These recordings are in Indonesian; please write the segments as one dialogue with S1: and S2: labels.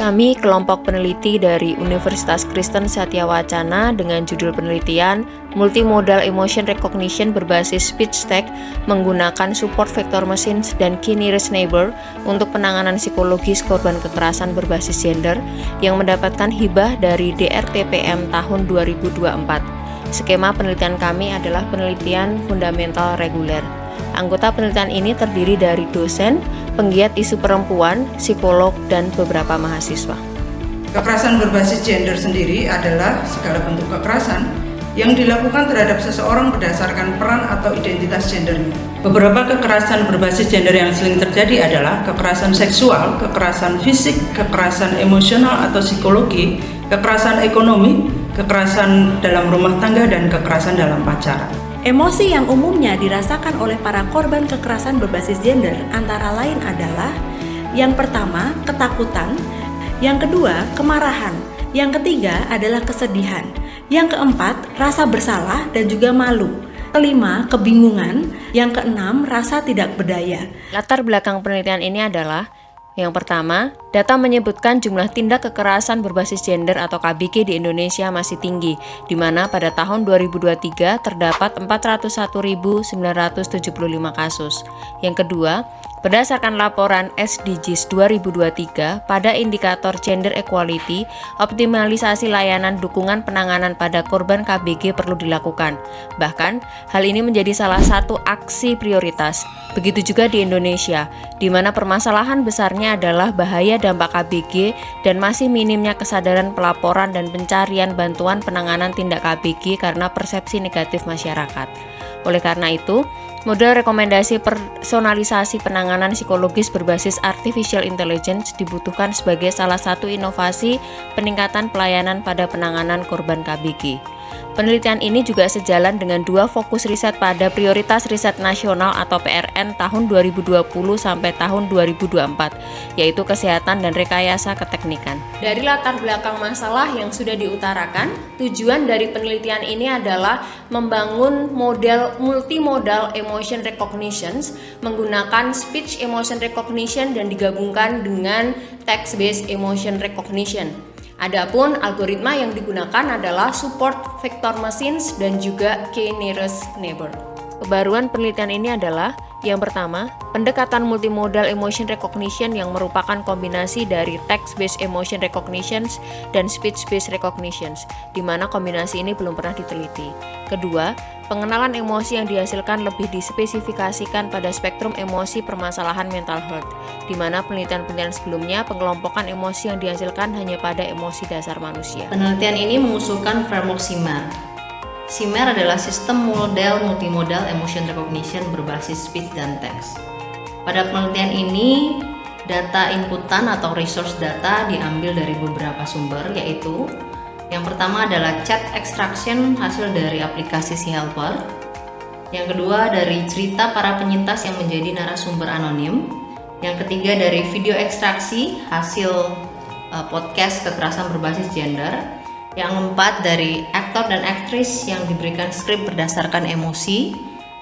S1: Kami kelompok peneliti dari Universitas Kristen Satya Wacana dengan judul penelitian Multimodal Emotion Recognition berbasis speech tag menggunakan support vector machines dan key nearest neighbor untuk penanganan psikologis korban kekerasan berbasis gender yang mendapatkan hibah dari DRTPM tahun 2024. Skema penelitian kami adalah penelitian fundamental reguler. Anggota penelitian ini terdiri dari dosen, penggiat isu perempuan, psikolog, dan beberapa mahasiswa.
S2: Kekerasan berbasis gender sendiri adalah segala bentuk kekerasan yang dilakukan terhadap seseorang berdasarkan peran atau identitas gendernya. Beberapa kekerasan berbasis gender yang sering terjadi adalah kekerasan seksual, kekerasan fisik, kekerasan emosional atau psikologi, kekerasan ekonomi, kekerasan dalam rumah tangga, dan kekerasan dalam pacaran.
S3: Emosi yang umumnya dirasakan oleh para korban kekerasan berbasis gender antara lain adalah yang pertama, ketakutan, yang kedua, kemarahan, yang ketiga adalah kesedihan, yang keempat, rasa bersalah dan juga malu, kelima, kebingungan, yang keenam, rasa tidak berdaya.
S1: Latar belakang penelitian ini adalah yang pertama, data menyebutkan jumlah tindak kekerasan berbasis gender atau KBG di Indonesia masih tinggi, di mana pada tahun 2023 terdapat 401.975 kasus. Yang kedua, berdasarkan laporan SDGs 2023 pada indikator gender equality, optimalisasi layanan dukungan penanganan pada korban KBG perlu dilakukan. Bahkan, hal ini menjadi salah satu aksi prioritas. Begitu juga di Indonesia, di mana permasalahan besarnya adalah bahaya dampak KBG dan masih minimnya kesadaran pelaporan dan pencarian bantuan penanganan tindak KBG karena persepsi negatif masyarakat. Oleh karena itu, model rekomendasi personalisasi penanganan psikologis berbasis artificial intelligence dibutuhkan sebagai salah satu inovasi peningkatan pelayanan pada penanganan korban KBG. Penelitian ini juga sejalan dengan dua fokus riset pada Prioritas Riset Nasional atau PRN tahun 2020 sampai tahun 2024, yaitu kesehatan dan rekayasa keteknikan. Dari latar belakang masalah yang sudah diutarakan, tujuan dari penelitian ini adalah membangun model multimodal emotion recognition menggunakan speech emotion recognition dan digabungkan dengan text-based emotion recognition. Adapun algoritma yang digunakan adalah support vector machines dan juga key nearest neighbor. Kebaruan penelitian ini adalah yang pertama, pendekatan multimodal emotion recognition yang merupakan kombinasi dari text-based emotion recognition dan speech-based recognition, di mana kombinasi ini belum pernah diteliti. Kedua, pengenalan emosi yang dihasilkan lebih dispesifikasikan pada spektrum emosi permasalahan mental health, di mana penelitian-penelitian sebelumnya pengelompokan emosi yang dihasilkan hanya pada emosi dasar manusia.
S4: Penelitian ini mengusulkan framework SIMAR. SIMAR adalah sistem model multimodal emotion recognition berbasis speech dan teks. Pada penelitian ini, data inputan atau resource data diambil dari beberapa sumber, yaitu yang pertama adalah chat extraction hasil dari aplikasi SeeHelper. Yang kedua dari cerita para penyintas yang menjadi narasumber anonim. Yang ketiga dari video ekstraksi hasil podcast kekerasan berbasis gender. Yang keempat dari aktor dan aktris yang diberikan skrip berdasarkan emosi.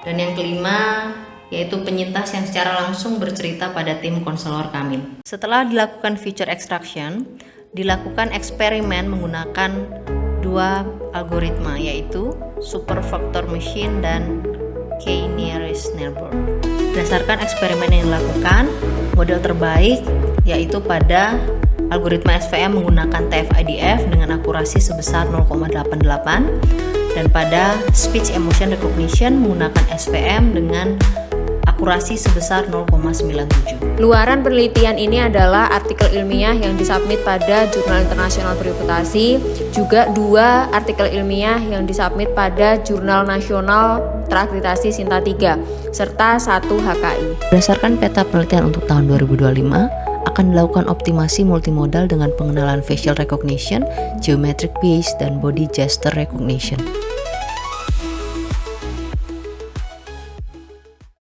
S4: Dan yang kelima yaitu penyintas yang secara langsung bercerita pada tim konselor kami. Setelah dilakukan feature extraction, dilakukan eksperimen menggunakan dua algoritma, yaitu super vector machine dan key nearest neighbor. Berdasarkan eksperimen yang dilakukan, model terbaik yaitu pada algoritma SVM menggunakan TF-IDF dengan akurasi sebesar 0,88 dan pada speech emotion recognition menggunakan SVM dengan akurasi sebesar 0,97.
S1: Luaran penelitian ini adalah artikel ilmiah yang disubmit pada Jurnal Internasional Bereputasi, juga dua artikel ilmiah yang disubmit pada Jurnal Nasional Terakreditasi Sinta 3, serta satu HKI.
S4: Berdasarkan peta penelitian untuk tahun 2025, akan dilakukan optimasi multimodal dengan pengenalan facial recognition, geometric base, dan body gesture recognition.